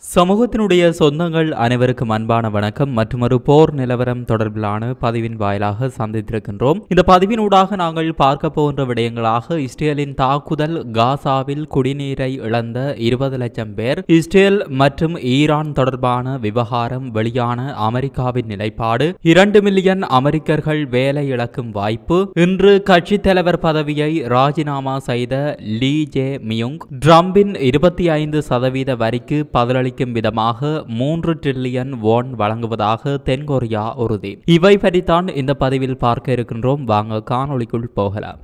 சமூகத்தினுடைய சொந்தங்கள் அனைவருக்கும் அன்பான வணக்கம். மற்றொரு போர் நிலவரம் தொடர்பிலான பதிவின் வாயிலாக சந்தித்திருக்கின்றோம். இந்த பதிவினூடாக நாங்கள் பார்க்க போகின்ற விடயங்களாக இஸ்ரேலின் தாக்குதல், காசாவில் குடிநீரை இழந்த 20 லட்சம் பேர், இஸ்ரேல் மற்றும் ஈரான் தொடர்பான விவகாரம், வெளியான அமெரிக்காவின் நிலைப்பாடு, 2 மில்லியன் அமெரிக்கர்கள் வேலை இழக்கும் வாய்ப்பு, இன்று கட்சித் தலைவர் பதவியை ராஜினாமா செய்த லீ ஜே மியுங், ட்ரம்பின் 25% வரிக்கு பதிலளிக்கும் விதமாக 3 டிரில்லியன் வோன் வழங்குவதாக தென்கொரியா உறுதி. இவை பற்றித்தான் இந்த பதிவில் பார்க்க இருக்கின்றோம். வாங்க காணொளிக்குள் போகலாம்.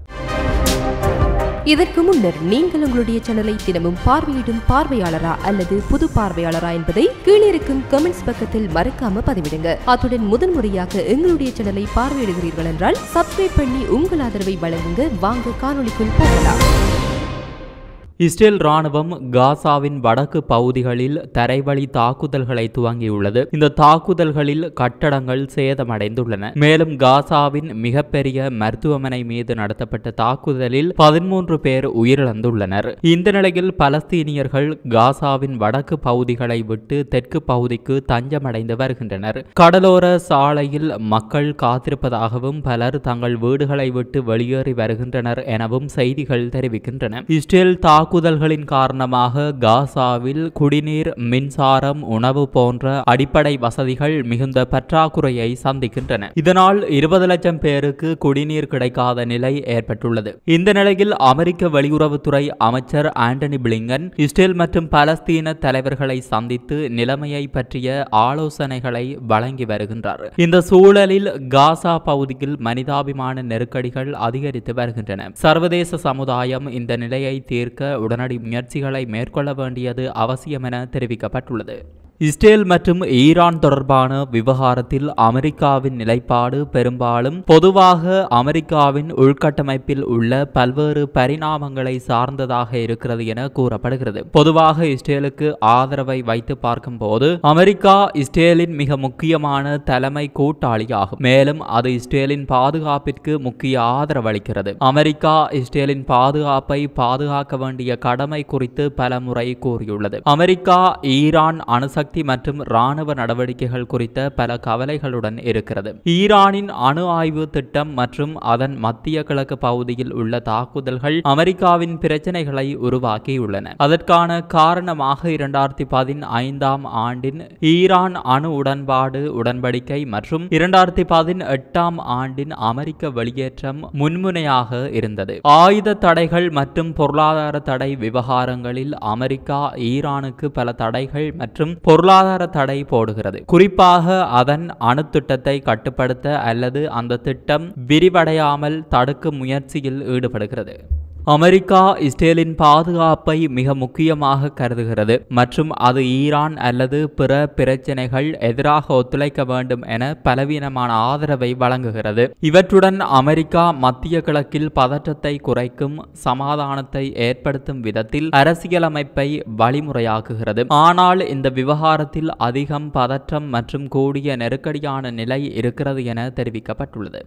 இதற்கு முன்னர் நீங்கள் உங்களுடைய சேனலை தினமும் பார்வையிடும் பார்வையாளரா அல்லது புது பார்வையாளரா என்பதை கீழே இருக்கும் கமெண்ட்ஸ் பக்கத்தில் மறக்காம பதிவிடுங்க. அத்துடன் முதன்முறையாக எங்களுடைய சேனலை பார்வையிடுகிறீர்கள் என்றால் சப்ஸ்கிரைப் பண்ணி உங்கள் ஆதரவை வழங்குங்க. வாங்க காணொளிக்குள் போகலாம். இஸ்ரேல் ராணுவம் காசாவின் வடக்கு பகுதிகளில் தரைவழி தாக்குதல்களை துவங்கியுள்ளது. இந்த தாக்குதல்களில் கட்டடங்கள் சேதமடைந்துள்ளன. மேலும் காசாவின் மிகப்பெரிய மருத்துவமனை மீது நடத்தப்பட்ட தாக்குதலில் 13 பேர் உயிரிழந்துள்ளனர். இந்த நிலையில் பலஸ்தீனியர்கள் காசாவின் வடக்கு பகுதிகளை விட்டு தெற்கு பகுதிக்கு தஞ்சமடைந்து வருகின்றனர். கடலோர சாலையில் மக்கள் காத்திருப்பதாகவும் பலர் தங்கள் வீடுகளை விட்டு வெளியேறி வருகின்றனர் எனவும் செய்திகள் தெரிவிக்கின்றன. இஸ்ரேல் தாக்குதல்களின் காரணமாக காசாவில் குடிநீர், மின்சாரம், உணவு போன்ற அடிப்படை வசதிகள் மிகுந்த பற்றாக்குறையை சந்திக்கின்றன. இதனால் 20 லட்சம் பேருக்கு குடிநீர் கிடைக்காத நிலை ஏற்பட்டுள்ளது. இந்த நிலையில் அமெரிக்க வெளியுறவுத்துறை அமைச்சர் ஆண்டனி பிளிங்கன் இஸ்ரேல் மற்றும் பலஸ்தீன தலைவர்களை சந்தித்து நிலைமையை பற்றிய ஆலோசனைகளை வழங்கி வருகின்றார். இந்த சூழலில் காசா பகுதியில் மனிதாபிமான நெருக்கடிகள் அதிகரித்து வருகின்றன. சர்வதேச சமுதாயம் இந்த நிலையை தீர்க்க உடனடி முயற்சிகளை மேற்கொள்ள வேண்டியது அவசியம் என தெரிவிக்கப்பட்டுள்ளது. இஸ்ரேல் மற்றும் ஈரான் தொடர்பான விவகாரத்தில் அமெரிக்காவின் நிலைப்பாடு பெரும்பாலும் பொதுவாக அமெரிக்காவின் உள்கட்டமைப்பில் உள்ள பல்வேறு பரிணாமங்களை சார்ந்ததாக இருக்கிறது என கூறப்படுகிறது. பொதுவாக இஸ்ரேலுக்கு ஆதரவை வைத்து பார்க்கும் போது அமெரிக்கா இஸ்ரேலின் மிக முக்கியமான தலைமை கூட்டாளியாகும். மேலும் அது இஸ்ரேலின் பாதுகாப்பிற்கு முக்கிய ஆதரவு அளிக்கிறது. அமெரிக்கா இஸ்ரேலின் பாதுகாப்பை பாதுகாக்க வேண்டிய கடமை குறித்து பல முறை கூறியுள்ளது. அமெரிக்கா ஈரான் அணுசக்தி மற்றும் இராணுவ நடவடிக்கைகள் குறித்த பல கவலைகளுடன் இருக்கிறது. ஈரானின் அணு ஆய்வு திட்டம் மற்றும் அதன் மத்திய கிழக்கு பகுதியில் உள்ள தாக்குதல்கள் அமெரிக்காவின் பிரச்சனைகளை உருவாக்கியுள்ளன. அதற்கான காரணமாக 2015 ஆண்டின் ஈரான் அணு உடன்படிக்கை மற்றும் 2018 ஆண்டின் அமெரிக்க வெளியேற்றம் முன்முனையாக இருந்தது. ஆயுத தடைகள் மற்றும் பொருளாதார தடை விவகாரங்களில் அமெரிக்கா ஈரானுக்கு பல தடைகள் மற்றும் பொருளாதார தடை போடுகிறது. குறிப்பாக அதன் அணு திட்டத்தை கட்டுப்படுத்த அல்லது அந்த திட்டம் விரிவடையாமல் தடுக்கும் முயற்சியில் ஈடுபடுகிறது. அமெரிக்கா இஸ்ரேலின் பாதுகாப்பை மிக முக்கியமாக கருதுகிறது மற்றும் அது ஈரான் அல்லது பிற பிரச்சனைகள் எதிராக ஒத்துழைக்க வேண்டும் என பலவீனமான ஆதரவை வழங்குகிறது. இவற்றுடன் அமெரிக்கா மத்திய கிழக்கில் பதற்றத்தை குறைக்கும், சமாதானத்தை ஏற்படுத்தும் விதத்தில் அரசியலமைப்பை வழிமுறையாக்குகிறது. ஆனால் இந்த விவகாரத்தில் அதிகம் பதற்றம் மற்றும் கூடிய நெருக்கடியான நிலை இருக்கிறது என தெரிவிக்கப்பட்டுள்ளது.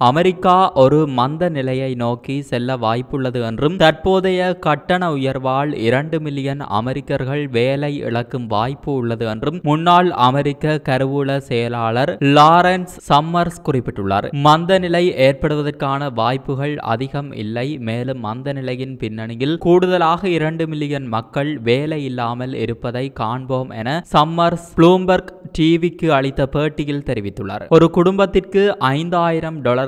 அமெரிக்கா ஒரு மந்த நிலையை நோக்கி செல்ல வாய்ப்புள்ளது என்றும் தற்போதைய கட்டண உயர்வால் 2 மில்லியன் அமெரிக்கர்கள் வேலை இழக்கும் வாய்ப்பு உள்ளது என்றும் முன்னாள் அமெரிக்க கருவூல செயலாளர் லாரன்ஸ் சம்மர்ஸ் குறிப்பிட்டுள்ளார். மந்த நிலை ஏற்படுவதற்கான வாய்ப்புகள் அதிகம் இல்லை. மேலும் மந்த நிலையின் பின்னணியில் கூடுதலாக 2 மில்லியன் மக்கள் வேலை இல்லாமல் இருப்பதை காண்போம் என சம்மர்ஸ் ப்ளூம்பர்க் டிவிக்கு அளித்த பேட்டியில் தெரிவித்துள்ளார். ஒரு குடும்பத்திற்கு $5,000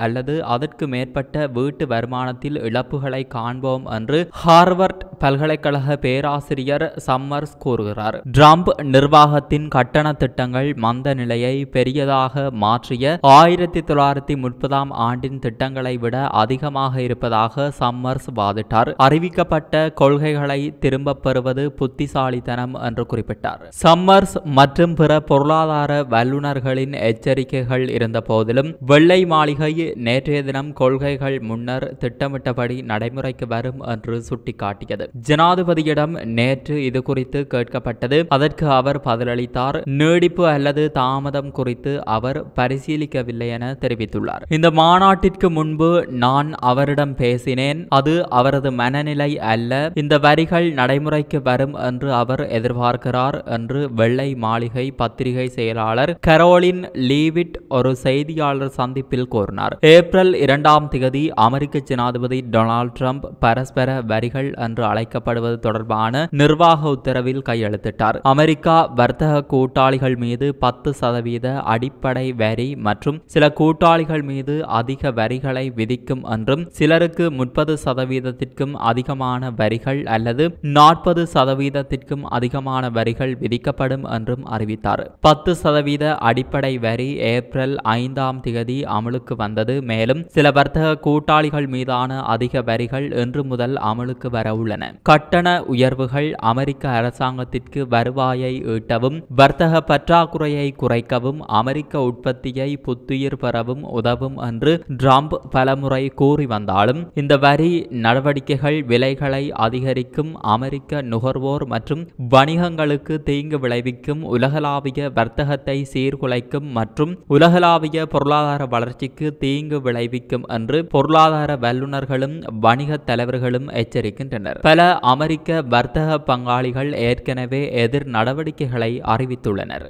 அல்லது அதற்கு மேற்பட்ட வீட்டு வருமானத்தில் இழப்புகளை காண்போம் என்று ஹார்வர்ட் பல்கலைக்கழக பேராசிரியர் சம்மர்ஸ் கூறுகிறார். ட்ரம்ப் நிர்வாகத்தின் கட்டண திட்டங்கள் மந்த நிலையை பெரியதாக மாற்றிய 1930 ஆண்டின் திட்டங்களை விட அதிகமாக இருப்பதாக சம்மர்ஸ் வாதிட்டார். அறிவிக்கப்பட்ட கொள்கைகளை திரும்பப் பெறுவது புத்திசாலித்தனம் என்று குறிப்பிட்டார். சம்மர்ஸ் மற்றும் பிற பொருளாதார வல்லுநர்களின் எச்சரிக்கைகள் இருந்த போதிலும் வெள்ளை மாளிகை மாளிகை நேற்றைய தினம் கொள்கைகள் முன்னர் திட்டமிட்டபடி நடைமுறைக்கு வரும் என்று சுட்டிக்காட்டியது. ஜனாதிபதியிடம் நேற்று இது குறித்து கேட்கப்பட்டது. அதற்கு அவர் பதிலளித்தார். நீடிப்பு அல்லது தாமதம் குறித்து அவர் பரிசீலிக்கவில்லை என தெரிவித்துள்ளார். இந்த மாநாட்டிற்கு முன்பு நான் அவரிடம் பேசினேன். அது அவரது மனநிலை அல்ல. இந்த வரிகள் நடைமுறைக்கு வரும் என்று அவர் எதிர்பார்க்கிறார் என்று வெள்ளை மாளிகை பத்திரிகை செயலாளர் கரோலின் லீவிட் ஒரு செய்தியாளர் சந்திப்பில் கூறினார். ஏப்ரல் 2ஆம் தேதி அமெரிக்க ஜனாதிபதி டொனால்ட் ட்ரம்ப் பரஸ்பர வரிகள் என்று அழைக்கப்படுவது தொடர்பான நிர்வாக உத்தரவில் கையெழுத்திட்டார். அமெரிக்கா வர்த்தக கூட்டாளிகள் மீது 10% அடிப்படை வரி மற்றும் சில கூட்டாளிகள் மீது அதிக வரிகளை விதிக்கும் என்றும் சிலருக்கு 30%க்கும் அதிகமான வரிகள் அல்லது 40%க்கும் அதிகமான வரிகள் விதிக்கப்படும் என்றும் அறிவித்தார். 10% அடிப்படை வரி ஏப்ரல் 5ஆம் தேதி அமலுக்கு வந்தது. மேலும் சில வர்த்தக கூட்டாளிகள் மீதான அதிக வரிகள் இன்று முதல் அமலுக்கு வர உள்ளன. கட்டண உயர்வுகள் அமெரிக்க அரசாங்கத்திற்கு வருவாயை ஈட்டவும் வர்த்தக பற்றாக்குறையை குறைக்கவும் அமெரிக்க உற்பத்தியை புத்துயிர் பெறவும் உதவும் என்று ட்ரம்ப் பலமுறை கூறி வந்தாலும் இந்த வரி நடவடிக்கைகள் விலைகளை அதிகரிக்கும், அமெரிக்க நுகர்வோர் மற்றும் வணிகங்களுக்கு தீங்கு விளைவிக்கும், உலகளாவிய வர்த்தகத்தை சீர்குலைக்கும் மற்றும் உலகளாவிய பொருளாதார வளர்ச்சிக்கு தீங்கு விளைவிக்கும் என்று பொருளாதார வல்லுநர்களும் வணிக தலைவர்களும் எச்சரிக்கின்றனர். பல அமெரிக்க வர்த்தக பங்காளிகள் ஏற்கனவே எதிர் நடவடிக்கைகளை அறிவித்துள்ளனர்.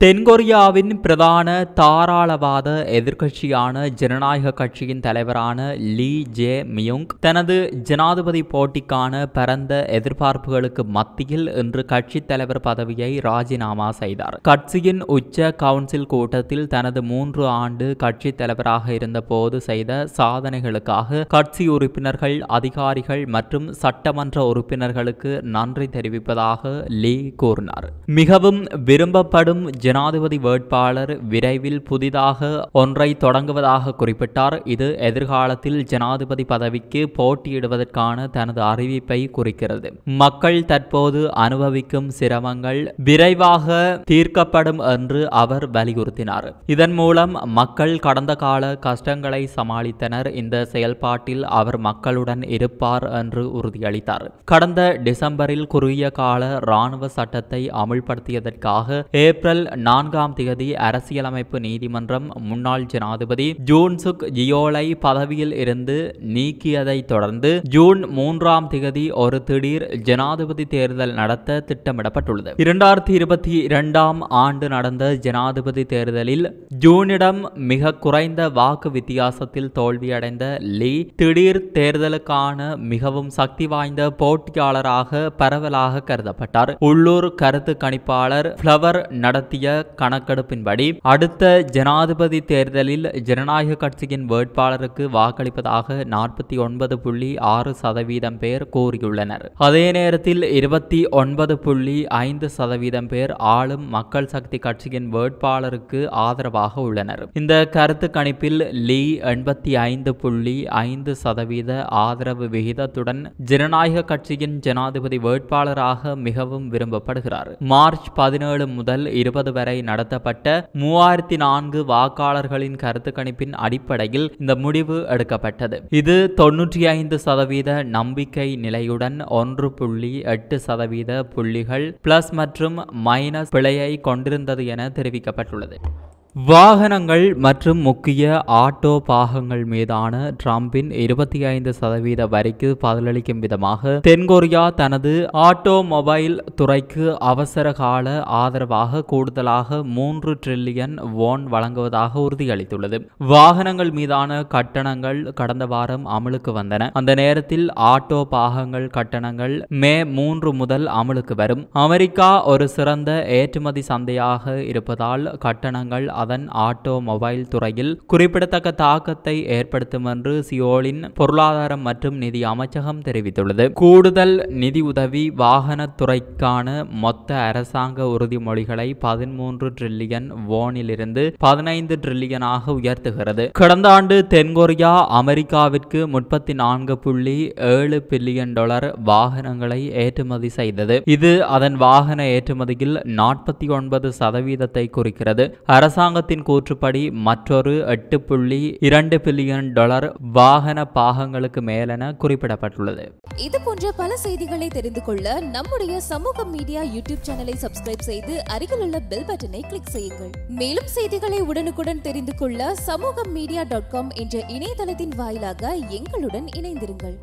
தென்கொரியாவின் பிரதான தாராளவாத எதிர்க்கட்சியான ஜனநாயக கட்சியின் தலைவரான லீ ஜே மியுங் தனது ஜனாதிபதி போட்டிக்கான பரந்த எதிர்பார்ப்புகளுக்கு மத்தியில் இன்று கட்சி தலைவர் பதவியை ராஜினாமா செய்தார். கட்சியின் உச்ச கவுன்சில் கூட்டத்தில் தனது 3 ஆண்டு கட்சி தலைவராக இருந்த போது செய்த சாதனைகளுக்காக கட்சி உறுப்பினர்கள், அதிகாரிகள் மற்றும் சட்டமன்ற உறுப்பினர்களுக்கு நன்றி தெரிவிப்பதாக லீ கூறினார். மிகவும் விரும்பப்படும் ஜனாதிபதி வேட்பாளர் விரைவில் புதிதாக ஒன்றை தொடங்குவதாக குறிப்பிட்டார். இது எதிர்காலத்தில் ஜனாதிபதி பதவிக்கு போட்டியிடுவதற்கான தனது அறிவிப்பை குறிக்கிறது. மக்கள் தற்போது அனுபவிக்கும் சிரமங்கள் விரைவாக தீர்க்கப்படும் என்று அவர் வலியுறுத்தினார். இதன் மூலம் மக்கள் கடந்த கால கஷ்டங்களை சமாளித்தனர். இந்த செயல்பாட்டில் அவர் மக்களுடன் இருப்பார் என்று உறுதியளித்தார். கடந்த டிசம்பரில் குறுகிய கால இராணுவ சட்டத்தை அமுல்படுத்தியதற்காக ஏப்ரல் 4ஆம் தேதி அரசியலமைப்பு நீதிமன்றம் முன்னாள் ஜனாதிபதி ஜூன் சுக் யியோலை பதவியில் இருந்து நீக்கியதை தொடர்ந்து ஜூன் 3ஆம் தேதி ஒரு திடீர் ஜனாதிபதி தேர்தல் நடத்த திட்டமிடப்பட்டுள்ளது. 2022ஆம் ஆண்டு நடந்த ஜனாதிபதி தேர்தலில் ஜூனிடம் மிக குறைந்த வாக்கு வித்தியாசத்தில் தோல்வியடைந்த லீ திடீர் தேர்தலுக்கான மிகவும் சக்தி வாய்ந்த போட்டியாளராக பரவலாக கருதப்பட்டார். உள்ளூர் கருத்து கணிப்பாளர் ஃப்ளவர் நடத்திய கணக்கெடுப்பின்படி அடுத்த ஜனாதிபதி தேர்தலில் ஜனநாயக கட்சியின் வேட்பாளருக்கு வாக்களிப்பதாக 49.6% பேர் கூறியுள்ளனர். அதே நேரத்தில் 29.5% பேர் ஆளும் மக்கள் சக்தி கட்சியின் வேட்பாளருக்கு ஆதரவாக உள்ளனர். இந்த கருத்து கணிப்பில் லீ 85.5% ஆதரவு விகிதத்துடன் ஜனநாயக கட்சியின் ஜனாதிபதி வேட்பாளராக மிகவும் விரும்பப்படுகிறார். மார்ச் 17 முதல் 20 வரை நடத்தப்பட்ட 3004 வாக்காளர்களின் கருத்து கணிப்பின் அடிப்படையில் இந்த முடிவு எடுக்கப்பட்டது. இது 95% நம்பிக்கை நிலையுடன் 1.8% புள்ளிகள் பிளஸ் மற்றும் மைனஸ் பிழையை கொண்டிருந்தது என தெரிவிக்கப்பட்டுள்ளது. வாகனங்கள் மற்றும் முக்கிய ஆட்டோ பாகங்கள் மீதான ட்ரம்பின் 25% வரிக்கு பதிலளிக்கும் விதமாக தென்கொரியா தனது ஆட்டோமொபைல் துறைக்கு அவசர கால ஆதரவாக கூடுதலாக 3 டிரில்லியன் வோன் வழங்குவதாக உறுதியளித்துள்ளது. வாகனங்கள் மீதான கட்டணங்கள் கடந்த வாரம் அமலுக்கு வந்தன. அந்த நேரத்தில் ஆட்டோ பாகங்கள் கட்டணங்கள் மே 3 முதல் அமலுக்கு வரும். அமெரிக்கா ஒரு சிறந்த ஏற்றுமதி சந்தையாக இருப்பதால் கட்டணங்கள் அதன் ஆட்டோமொபைல் துறையில் குறிப்பிடத்தக்க தாக்கத்தை ஏற்படுத்தும் என்று சியோலின் பொருளாதாரம் மற்றும் நிதி அமைச்சகம் தெரிவித்துள்ளது. கூடுதல் நிதி உதவி வாகனத்துறைக்கான மொத்த அரசாங்க உறுதிமொழிகளை 13 டிரில்லியன் வோனிலிருந்து 15 டிரில்லியனாக உயர்த்துகிறது. கடந்த ஆண்டு தென்கொரியா அமெரிக்காவிற்கு $34.7 பில்லியன் வாகனங்களை ஏற்றுமதி செய்தது. இது அதன் வாகன ஏற்றுமதியில் 49% குறிக்கிறது. அரசாங்க அரசாங்கத்தின் கூற்றுப்படி மற்றொரு $8.2 பில்லியன் வாகன பாகங்களுக்கு மேலென குறிப்பிடப்பட்டுள்ளது. இது போன்ற பல செய்திகளை தெரிந்து கொள்ள நம்முடைய சமூக மீடியா யூடியூப் சேனலை சப்ஸ்கிரைப் செய்து அருகில் உள்ள பெல் பட்டனை கிளிக் செய்யுங்கள். மேலும் செய்திகளை உடனுக்குடன் தெரிந்து கொள்ள சமூகமீடியா.com என்ற இணையதளத்தின் வாயிலாக எங்களுடன் இணைந்திருங்கள்.